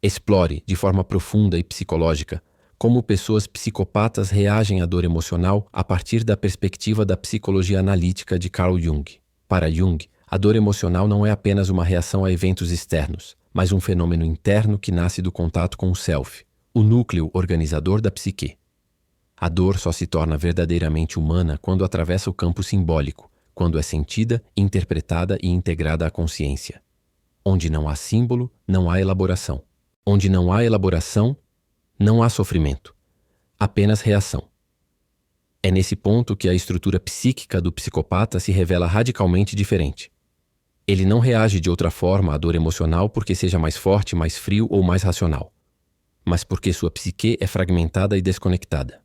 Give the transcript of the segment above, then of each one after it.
Explore, de forma profunda e psicológica, como pessoas psicopatas reagem à dor emocional a partir da perspectiva da psicologia analítica de Carl Jung. Para Jung, a dor emocional não é apenas uma reação a eventos externos, mas um fenômeno interno que nasce do contato com o self, o núcleo organizador da psique. A dor só se torna verdadeiramente humana quando atravessa o campo simbólico, quando é sentida, interpretada e integrada à consciência. Onde não há símbolo, não há elaboração. Onde não há elaboração, não há sofrimento. Apenas reação. É nesse ponto que a estrutura psíquica do psicopata se revela radicalmente diferente. Ele não reage de outra forma à dor emocional porque seja mais forte, mais frio ou mais racional, mas porque sua psique é fragmentada e desconectada.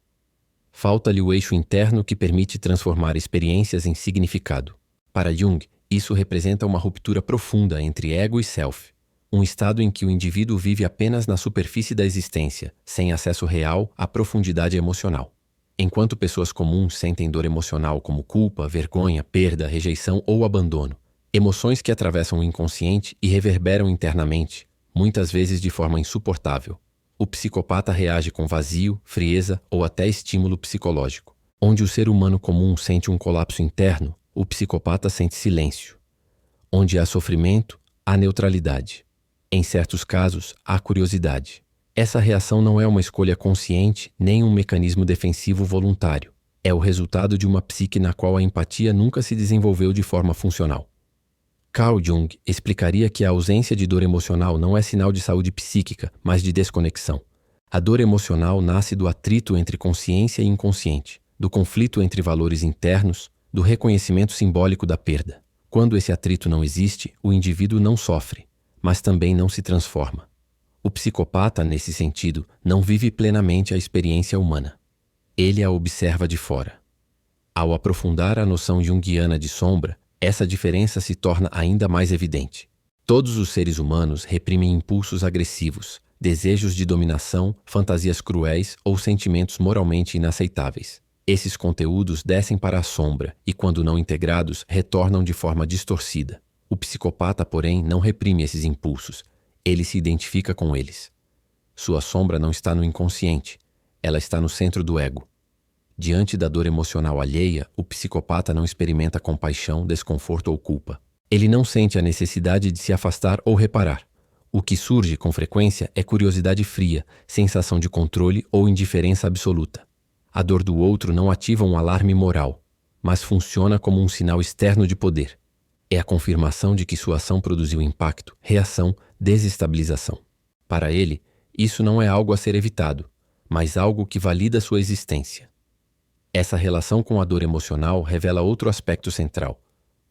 Falta-lhe o eixo interno que permite transformar experiências em significado. Para Jung, isso representa uma ruptura profunda entre ego e self, um estado em que o indivíduo vive apenas na superfície da existência, sem acesso real à profundidade emocional. Enquanto pessoas comuns sentem dor emocional como culpa, vergonha, perda, rejeição ou abandono, emoções que atravessam o inconsciente e reverberam internamente, muitas vezes de forma insuportável. O psicopata reage com vazio, frieza ou até estímulo psicológico. Onde o ser humano comum sente um colapso interno, o psicopata sente silêncio. Onde há sofrimento, há neutralidade. Em certos casos, há curiosidade. Essa reação não é uma escolha consciente nem um mecanismo defensivo voluntário. É o resultado de uma psique na qual a empatia nunca se desenvolveu de forma funcional. Carl Jung explicaria que a ausência de dor emocional não é sinal de saúde psíquica, mas de desconexão. A dor emocional nasce do atrito entre consciência e inconsciente, do conflito entre valores internos, do reconhecimento simbólico da perda. Quando esse atrito não existe, o indivíduo não sofre, mas também não se transforma. O psicopata, nesse sentido, não vive plenamente a experiência humana. Ele a observa de fora. Ao aprofundar a noção junguiana de sombra, essa diferença se torna ainda mais evidente. Todos os seres humanos reprimem impulsos agressivos, desejos de dominação, fantasias cruéis ou sentimentos moralmente inaceitáveis. Esses conteúdos descem para a sombra e, quando não integrados, retornam de forma distorcida. O psicopata, porém, não reprime esses impulsos. Ele se identifica com eles. Sua sombra não está no inconsciente, ela está no centro do ego. Diante da dor emocional alheia, o psicopata não experimenta compaixão, desconforto ou culpa. Ele não sente a necessidade de se afastar ou reparar. O que surge com frequência é curiosidade fria, sensação de controle ou indiferença absoluta. A dor do outro não ativa um alarme moral, mas funciona como um sinal externo de poder. É a confirmação de que sua ação produziu impacto, reação, desestabilização. Para ele, isso não é algo a ser evitado, mas algo que valida sua existência. Essa relação com a dor emocional revela outro aspecto central.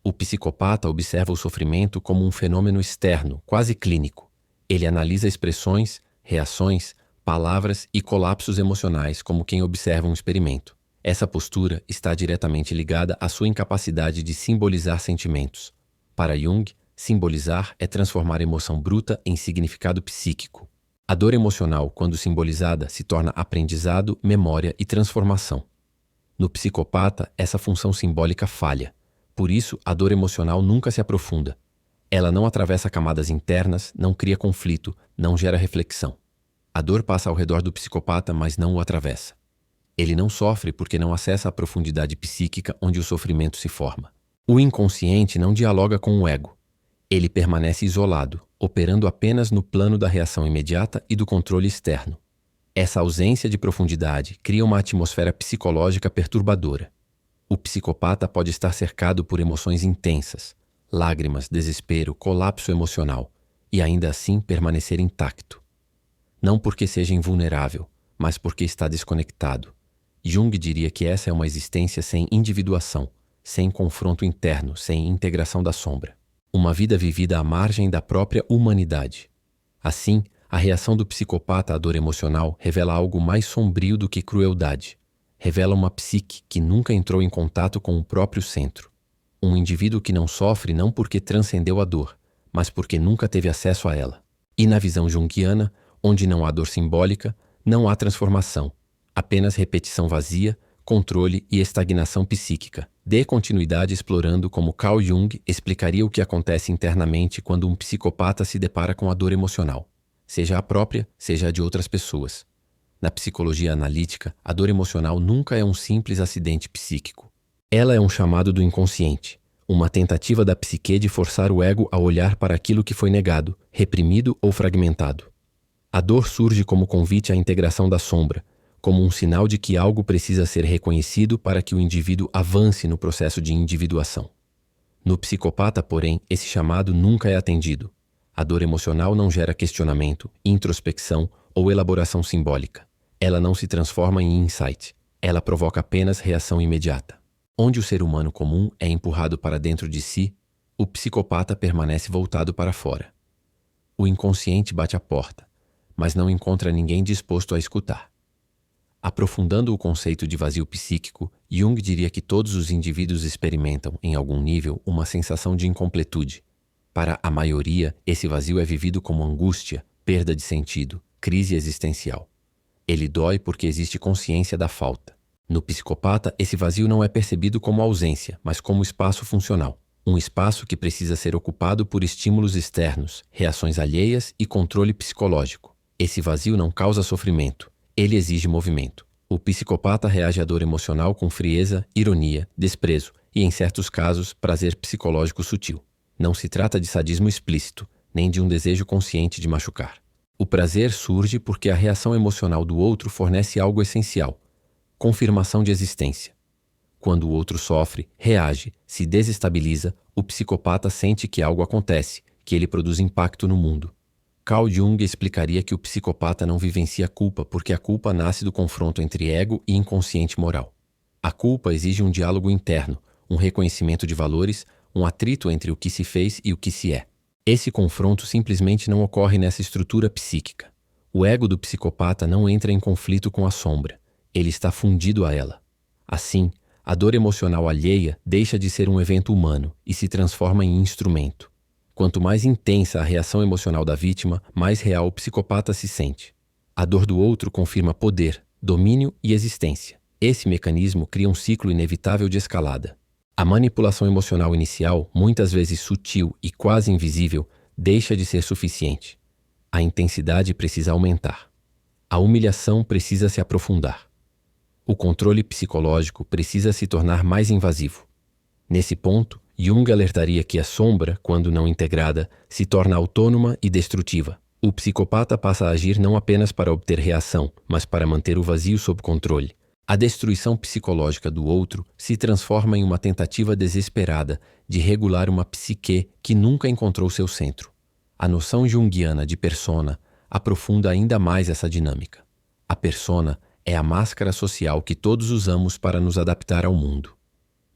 O psicopata observa o sofrimento como um fenômeno externo, quase clínico. Ele analisa expressões, reações, palavras e colapsos emocionais como quem observa um experimento. Essa postura está diretamente ligada à sua incapacidade de simbolizar sentimentos. Para Jung, simbolizar é transformar emoção bruta em significado psíquico. A dor emocional, quando simbolizada, se torna aprendizado, memória e transformação. No psicopata, essa função simbólica falha. Por isso, a dor emocional nunca se aprofunda. Ela não atravessa camadas internas, não cria conflito, não gera reflexão. A dor passa ao redor do psicopata, mas não o atravessa. Ele não sofre porque não acessa a profundidade psíquica onde o sofrimento se forma. O inconsciente não dialoga com o ego. Ele permanece isolado, operando apenas no plano da reação imediata e do controle externo. Essa ausência de profundidade cria uma atmosfera psicológica perturbadora. O psicopata pode estar cercado por emoções intensas, lágrimas, desespero, colapso emocional, e ainda assim permanecer intacto. Não porque seja invulnerável, mas porque está desconectado. Jung diria que essa é uma existência sem individuação, sem confronto interno, sem integração da sombra. Uma vida vivida à margem da própria humanidade. Assim, a reação do psicopata à dor emocional revela algo mais sombrio do que crueldade. Revela uma psique que nunca entrou em contato com o próprio centro. Um indivíduo que não sofre não porque transcendeu a dor, mas porque nunca teve acesso a ela. E na visão junguiana, onde não há dor simbólica, não há transformação. Apenas repetição vazia, controle e estagnação psíquica. Dê continuidade explorando como Carl Jung explicaria o que acontece internamente quando um psicopata se depara com a dor emocional. seja a própria, seja a de outras pessoas. Na psicologia analítica, a dor emocional nunca é um simples acidente psíquico. Ela é um chamado do inconsciente, uma tentativa da psique de forçar o ego a olhar para aquilo que foi negado, reprimido ou fragmentado. A dor surge como convite à integração da sombra, como um sinal de que algo precisa ser reconhecido para que o indivíduo avance no processo de individuação. No psicopata, porém, esse chamado nunca é atendido. A dor emocional não gera questionamento, introspecção ou elaboração simbólica. Ela não se transforma em insight. Ela provoca apenas reação imediata. Onde o ser humano comum é empurrado para dentro de si, o psicopata permanece voltado para fora. O inconsciente bate à porta, mas não encontra ninguém disposto a escutar. Aprofundando o conceito de vazio psíquico, Jung diria que todos os indivíduos experimentam, em algum nível, uma sensação de incompletude. Para a maioria, esse vazio é vivido como angústia, perda de sentido, crise existencial. Ele dói porque existe consciência da falta. No psicopata, esse vazio não é percebido como ausência, mas como espaço funcional. Um espaço que precisa ser ocupado por estímulos externos, reações alheias e controle psicológico. Esse vazio não causa sofrimento. Ele exige movimento. O psicopata reage à dor emocional com frieza, ironia, desprezo e, em certos casos, prazer psicológico sutil. Não se trata de sadismo explícito, nem de um desejo consciente de machucar. O prazer surge porque a reação emocional do outro fornece algo essencial: confirmação de existência. Quando o outro sofre, reage, se desestabiliza, o psicopata sente que algo acontece, que ele produz impacto no mundo. Carl Jung explicaria que o psicopata não vivencia culpa porque a culpa nasce do confronto entre ego e inconsciente moral. A culpa exige um diálogo interno, um reconhecimento de valores, um atrito entre o que se fez e o que se é. Esse confronto simplesmente não ocorre nessa estrutura psíquica. O ego do psicopata não entra em conflito com a sombra. Ele está fundido a ela. Assim, a dor emocional alheia deixa de ser um evento humano e se transforma em instrumento. Quanto mais intensa a reação emocional da vítima, mais real o psicopata se sente. A dor do outro confirma poder, domínio e existência. Esse mecanismo cria um ciclo inevitável de escalada. A manipulação emocional inicial, muitas vezes sutil e quase invisível, deixa de ser suficiente. A intensidade precisa aumentar. A humilhação precisa se aprofundar. O controle psicológico precisa se tornar mais invasivo. Nesse ponto, Jung alertaria que a sombra, quando não integrada, se torna autônoma e destrutiva. O psicopata passa a agir não apenas para obter reação, mas para manter o vazio sob controle. A destruição psicológica do outro se transforma em uma tentativa desesperada de regular uma psique que nunca encontrou seu centro. A noção junguiana de persona aprofunda ainda mais essa dinâmica. A persona é a máscara social que todos usamos para nos adaptar ao mundo.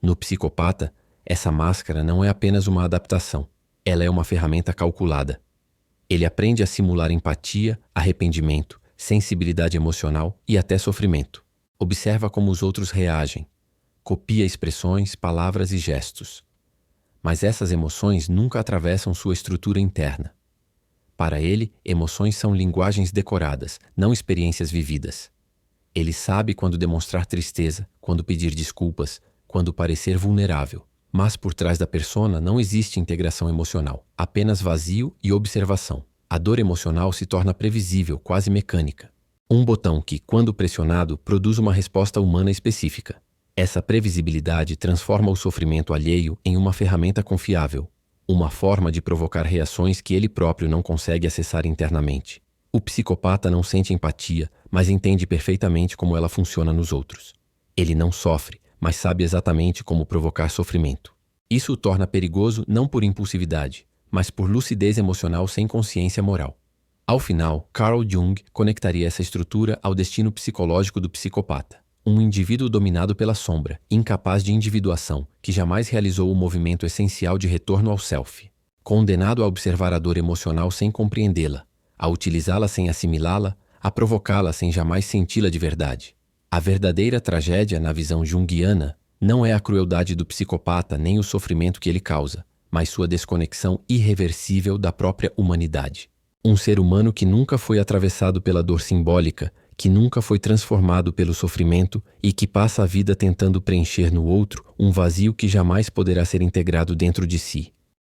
No psicopata, essa máscara não é apenas uma adaptação, ela é uma ferramenta calculada. Ele aprende a simular empatia, arrependimento, sensibilidade emocional e até sofrimento. Observa como os outros reagem, copia expressões, palavras e gestos. Mas essas emoções nunca atravessam sua estrutura interna. Para ele, emoções são linguagens decoradas, não experiências vividas. Ele sabe quando demonstrar tristeza, quando pedir desculpas, quando parecer vulnerável. Mas por trás da persona não existe integração emocional, apenas vazio e observação. A dor emocional se torna previsível, quase mecânica. Um botão que, quando pressionado, produz uma resposta humana específica. Essa previsibilidade transforma o sofrimento alheio em uma ferramenta confiável, uma forma de provocar reações que ele próprio não consegue acessar internamente. O psicopata não sente empatia, mas entende perfeitamente como ela funciona nos outros. Ele não sofre, mas sabe exatamente como provocar sofrimento. Isso o torna perigoso não por impulsividade, mas por lucidez emocional sem consciência moral. Ao final, Carl Jung conectaria essa estrutura ao destino psicológico do psicopata. Um indivíduo dominado pela sombra, incapaz de individuação, que jamais realizou o movimento essencial de retorno ao self. Condenado a observar a dor emocional sem compreendê-la, a utilizá-la sem assimilá-la, a provocá-la sem jamais senti-la de verdade. A verdadeira tragédia, na visão junguiana, não é a crueldade do psicopata nem o sofrimento que ele causa, mas sua desconexão irreversível da própria humanidade. Um ser humano que nunca foi atravessado pela dor simbólica, que nunca foi transformado pelo sofrimento e que passa a vida tentando preencher no outro um vazio que jamais poderá ser integrado dentro de si.